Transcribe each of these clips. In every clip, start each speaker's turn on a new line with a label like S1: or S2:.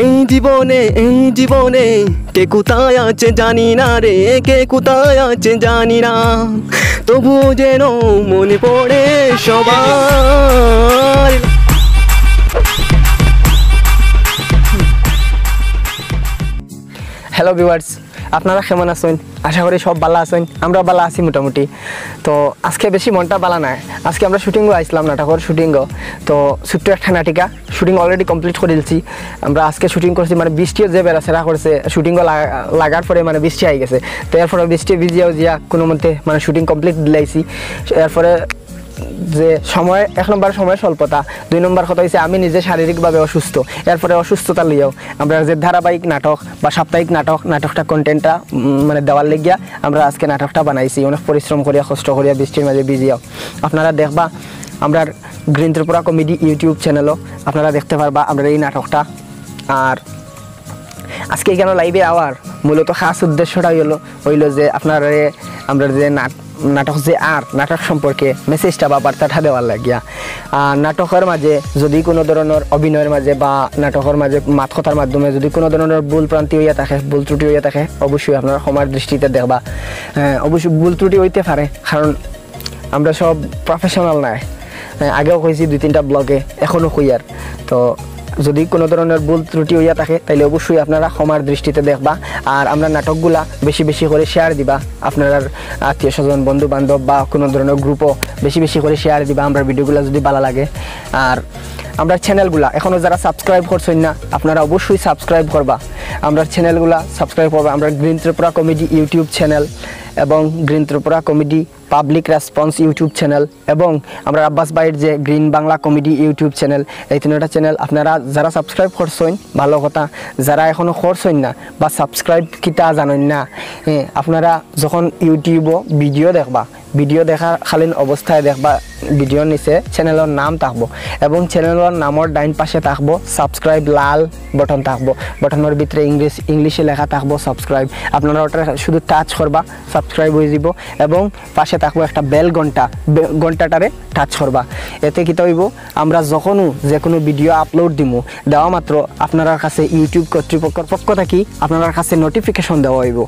S1: এই জীবনে কে কোথায় আছে জানি না রে, কে কোথায় আছে জানি না, তবুও যেন মনে পড়ে সবার। হ্যালো ভিউয়ার্স, আপনারা কেমন আছেন? আশা করি সব ভালো আছেন। আমরা ভালো আছি মোটামুটি। তো আজকে বেশি মনটা ভালো নাই। আজকে আমরা শুটিংও আসলাম, নাটকের শুটিংও। তো ছোট্ট একটা নাটিকা শুটিং অলরেডি কমপ্লিট করে দিয়েছি। আমরা আজকে শুটিং করছি, মানে বৃষ্টিও যে বেড়াচেরা করছে, শুটিংও লাগার পরে মানে বৃষ্টি হয়ে গেছে। তো এরপরে বৃষ্টি ভিজিয়াও জিয়া কোনো মতে মানে শুটিং কমপ্লিট দিলাইছি। এরপরে যে সময়, 1 নম্বর সময় স্বল্পতা, 2 নম্বর কথা হচ্ছে আমি নিজে শারীরিকভাবে অসুস্থ। এরপরে অসুস্থতা লইয়াও আমরা যে ধারাবাহিক নাটক বা সাপ্তাহিক নাটকটা কন্টেন্টটা মানে দেওয়ার লেগিয়া আমরা আজকে নাটকটা বানাইছি। অনেক পরিশ্রম করিয়া কষ্ট করিয়া বৃষ্টির মাঝে ভিজিয়াও আপনারা দেখবা আমরা গ্রিন ত্রিপুরা কমেডি ইউটিউব চ্যানেলও আপনারা দেখতে পারবা আমরা এই নাটকটা। আর আজকে কেন লাইভে আওয়ার মূলত খাস উদ্দেশ্যটা হইল যে আপনারা আমরা যে নাটক যে নাটক সম্পর্কে মেসেজটা বা বার্তাটা দেওয়ার লাগিয়া। নাটকের মাঝে যদি কোনো ধরনের অভিনয়ের মাঝে বা নাটকের মাঝে মাত কথার মাধ্যমে যদি কোনো ধরনের ভুল প্রান্তি হইয়া থাকে, ভুল ত্রুটি হইয়া থাকে, অবশ্যই আপনারা সময়ের দৃষ্টিতে দেখবা। অবশ্যই ভুল ত্রুটি হইতে পারে, কারণ আমরা সব প্রফেশনাল নাই। আগেও কইছি 2-3টা ব্লগে, এখনও কই। আর তো যদি কোনো ধরনের ভুল ত্রুটি হইয়া থাকে তাহলে অবশ্যই আপনারা ক্ষমার দৃষ্টিতে দেখবা। আর আমরা নাটকগুলা বেশি বেশি করে শেয়ার দিবা, আপনার আত্মীয় স্বজন বন্ধু বান্ধব বা কোনো ধরনের গ্রুপও বেশি বেশি করে শেয়ার দিবা আমরা ভিডিওগুলো যদি ভালো লাগে। আর আমরা চ্যানেলগুলা এখনও যারা সাবস্ক্রাইব করছেন না আপনারা অবশ্যই সাবস্ক্রাইব করবা, আমরা চ্যানেলগুলা সাবস্ক্রাইব করবা। আমরা green Tripura comedy YouTube channel এবং green Tripura comedy public response YouTube channel এবং আমরা আব্বাস ভাইয়ের যে green Bangla comedy YouTube channel, এই 3টা চ্যানেল আপনারা যারা সাবস্ক্রাইব করছেন ভালো কথা, যারা এখনও করছেন না বা সাবস্ক্রাইব কিতা জানেন না, আপনারা যখন ইউটিউবও ভিডিও দেখা খালীন অবস্থায় দেখবা ভিডিওর নিচে চ্যানেলের নাম থাকবো এবং চ্যানেলের নামর ডাইন পাশে থাকবো সাবস্ক্রাইব, লাল বটন থাকবো, বটনের ভিতরে ইংলিশে লেখা থাকবো সাবস্ক্রাইব। আপনারা ওটা শুধু টাচ করবা, সাবস্ক্রাইব হয়ে যাব এবং পাশে থাকবো একটা বেল ঘন্টাটারে টাচ করবা। এতে কি হইব, আমরা যখনও যে কোনো ভিডিও আপলোড দিমু দেওয়া মাত্র আপনার কাছে ইউটিউব কর্তৃপক্ষের পক্ষ থেকে আপনার কাছে নোটিফিকেশন দেওয়া হইব।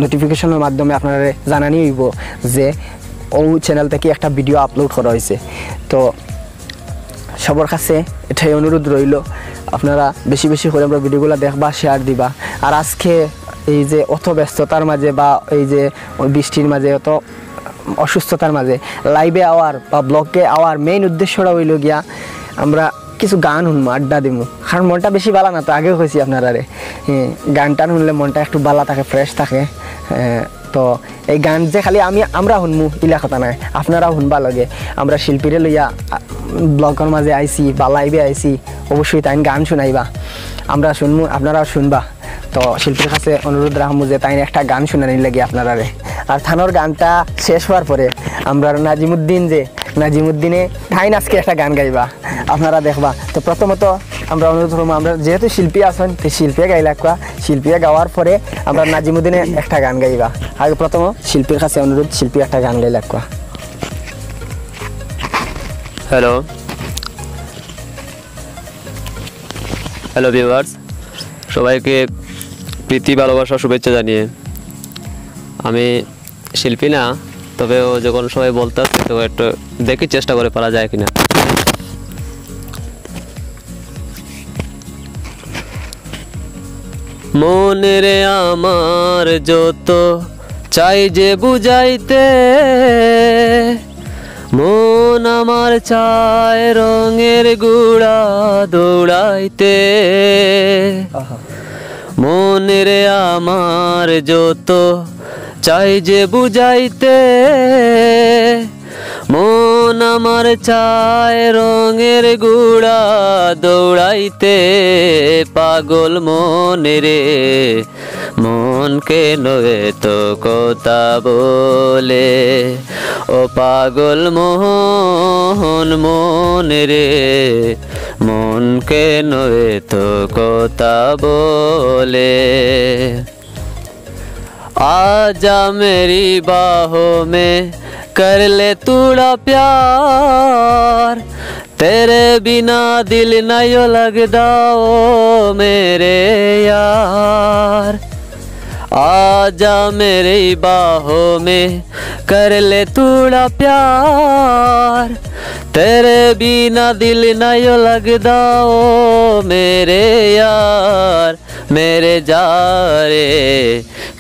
S1: নোটিফিকেশনের মাধ্যমে আপনারা জানানি হইব যে ও চ্যানেল থেকে একটা ভিডিও আপলোড করা হয়েছে। তো সবার কাছে এটাই অনুরোধ রইল, আপনারা বেশি বেশি করে আমরা ভিডিওগুলো দেখবা, শেয়ার দিবা। আর আজকে এই যে অত ব্যস্ততার মাঝে বা এই যে বৃষ্টির মাঝে অত অসুস্থতার মাঝে লাইভে আওয়ার বা ব্লগে আওয়ার মেইন উদ্দেশ্যটা হইল গিয়া আমরা কিছু গান শুনবো, আড্ডা দিমু। কারণ মনটা বেশি ভালো না, তো আগেও কইছি আপনারা গান টান শুনলে মনটা একটু ভালো থাকে, ফ্রেশ থাকে। তো এই গান যে খালি আমরা শুনমু ইলা কথা নাই, আপনারাও শুনবা লাগে। আমরা শিল্পীরে লইয়া ব্লগের মাঝে আইছি বা লাইভে আইছি, অবশ্যই তাই গান শুনাইবা, আমরা শুনমু, আপনারাও শুনবা। তো শিল্পীর কাছে অনুরোধ রাখবো যে তাই একটা গান শুনানি লাগে আপনারা। আর থানোর গানটা শেষ হওয়ার পরে আমরা নাজিমুদ্দিনে ঠাইন আজকে একটা গান গাইবা, আপনারা দেখবা। তো প্রথমত আমরা অনুরোধ করবো, আমরা যেহেতু শিল্পী আছেন তো শিল্পী গাইলা কোয়া, শিল্পী গাওয়ার পরে আমরা নাজিমুদ্দিনে একটা গান গাইবা। আগে প্রথম শিল্পীর কাছে অনুরোধ, শিল্পী একটা গান গাইলা কোয়া।
S2: হ্যালো ভিউয়ার্স, সবাইকে প্রীতি ভালোবাসা শুভেচ্ছা জানিয়ে, আমি শিল্পী না, তবে ও যখন সবাই বলতে আসছে তো একটু দেখি চেষ্টা করে পারা যায় কিনা। মনের আমার যত চাই যে বুঝাইতে, মন আমার চায় রঙের গুড়া দৌড়াইতে। মনের আমার যত চাই যে বুঝাইতে, মন আমার চায় রঙের গুড়া দৌড়াইতে। পাগল মনে রে মন কেন তো কথা বলে, ও পাগল মোহন মনে রে মন কেন তো কথা বলে। आजा मेरी बाहों में कर ले तूड़ा प्यार, तेरे बिना दिल ना यो लगदा ओ मेरे यार, आजा मेरे बाहों में कर ले थोड़ा प्यार, तेरे बिना दिल ना यो लगदा ओ मेरे यार, मेरे जा रे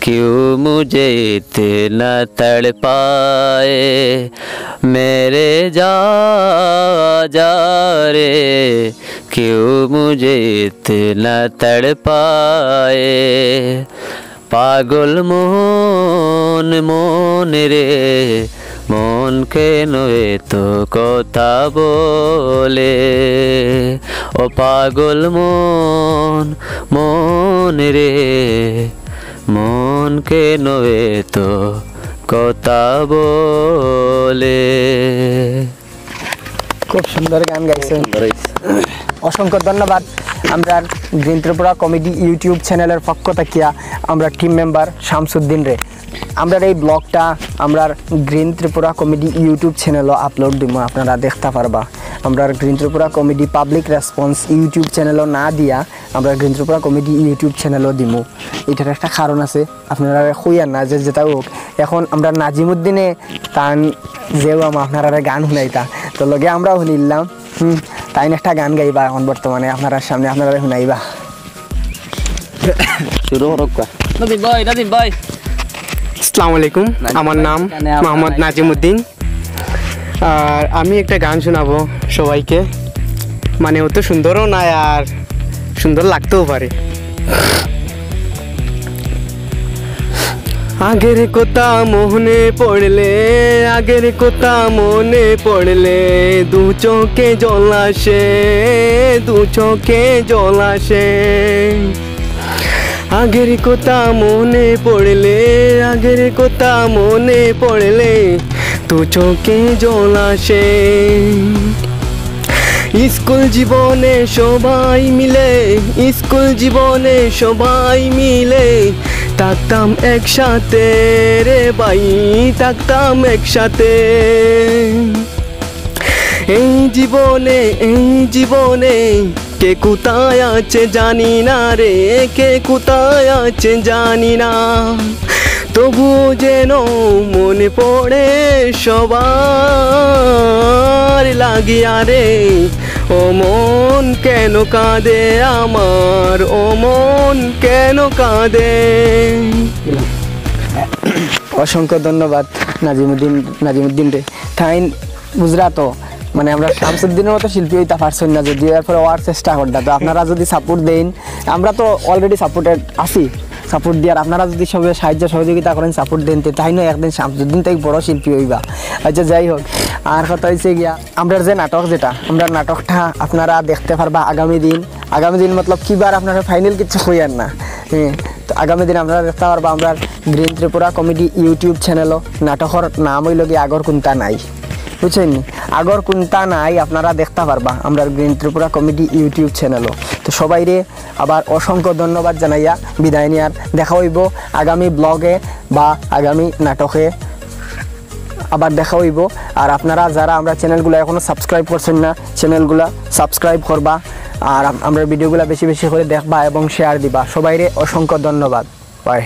S2: क्यों मुझे इतना तड़पाए, मेरे जा रे क्यों मुझे इतना तड़पाए, पागल মন মন রে মন কেন তো কথা বলে, ও পাগল মন মন রে মন কেন তো কথা বলে।
S1: খুব সুন্দর গান গাইছেন, অসংখ্য ধন্যবাদ। আমরা গ্রিন ত্রিপুরা কমেডি ইউটিউব চ্যানেলের পক্ষ থেকে আমরা টিম মেম্বার শামসুদ্দিন রে আমরা এই ব্লগটা আমরা গ্রিন ত্রিপুরা কমেডি ইউটিউব চ্যানেলও আপলোড দিব, আপনারা দেখতে পারবা। আমরা green Tripura comedy public response YouTube চ্যানেলও না দিয়া আমরা গ্রিন ত্রিপুরা কমেডি ইউটিউব চ্যানেলও দিব। এটার একটা কারণ আছে, আপনারা কইয়ার না যে যেটা হোক। এখন আমরা নাজিমুদ্দিনে তান যেও আপনারা গান শুনাইতা, তো লগে আমরাও শুনিলাম। তাই একটা গান গাইবা এখন বর্তমানে আপনারা সামনে, আপনারা শুনাইবা।
S2: শুরু হোক নাজিম ভাই।
S1: আসসালামু আলাইকুম, আমার নাম মোহাম্মদ নাজিমুদ্দিন, আর আমি একটা গান শোনাবো সবাইকে। মানে অত সুন্দরও না আর সুন্দর লাগতেও পারে। আগের কথা মনে পড়লে, আগের কথা মনে পড়লে দু চোখে জল আসে, দু চোখে জল আসে। আগের কথা মনে পড়লে, আগের কথা মনে পড়লে দু চোখে জল আসে। স্কুল জীবনে সবাই মিলে, স্কুল জীবনে সবাই মিলে থাকতাম একসাথে রে ভাই, থাকতাম একসাথে। এই জীবনে, এই জীবনে কে কোথায় আছে জানি না রে, কে কোথায় আছে জানি না, তবুও যেন মনে পড়ে সবার লাগিয়া রে। ও মন কেন কাঁদে আমার, ও মন কেন কাঁদে। অসংখ্য ধন্যবাদ নাজিমুদ্দিন রে। থাইন গুজরাট মানে আমরা শামসুদ্দিনের মতো শিল্পী হইতে পারছেন না, যদি এরপরে হওয়ার চেষ্টা করতা। তো আপনারা যদি সাপোর্ট দেন, আমরা তো অলরেডি সাপোর্টেড আছি, সাপোর্ট দিয়ে আপনারা যদি সবাই সাহায্য সহযোগিতা করেন, সাপোর্ট দেন, তাই নয় একদিন শামসুদ্দিন থেকে বড় শিল্পী হইবা। আচ্ছা যাই হোক, আর কথা হয়েছে গিয়া আমরা যে নাটক, যেটা আমরা নাটকটা আপনারা দেখতে পারবা আগামী দিন। আগামী দিন মতলব কিবার আপনারা ফাইনাল কিছু হইয়ার না, হ্যাঁ। তো আগামী দিন আপনারা দেখতে পারবা আমরা গ্রিন ত্রিপুরা কমেডি ইউটিউব চ্যানেলও। নাটকের নাম হইল গিয়ে আগর কোনটা নাই, বুঝছেন? আগর কোনটা নাই আপনারা দেখতে পারবা আমরা গ্রিন ত্রিপুরা কমেডি ইউটিউব চ্যানেলও। তো সবাই রে আবার অসংখ্য ধন্যবাদ জানাইয়া বিদায় নিয়ার। দেখা হইব আগামী ব্লগে বা আগামী নাটকে, আবার দেখা হইব। আর আপনারা যারা আমরা চ্যানেলগুলো এখনও সাবস্ক্রাইব করছেন না, চ্যানেলগুলো সাবস্ক্রাইব করবা, আর আমরা ভিডিওগুলো বেশি বেশি করে দেখবা এবং শেয়ার দিবা। সবাই রে অসংখ্য ধন্যবাদ, বাই।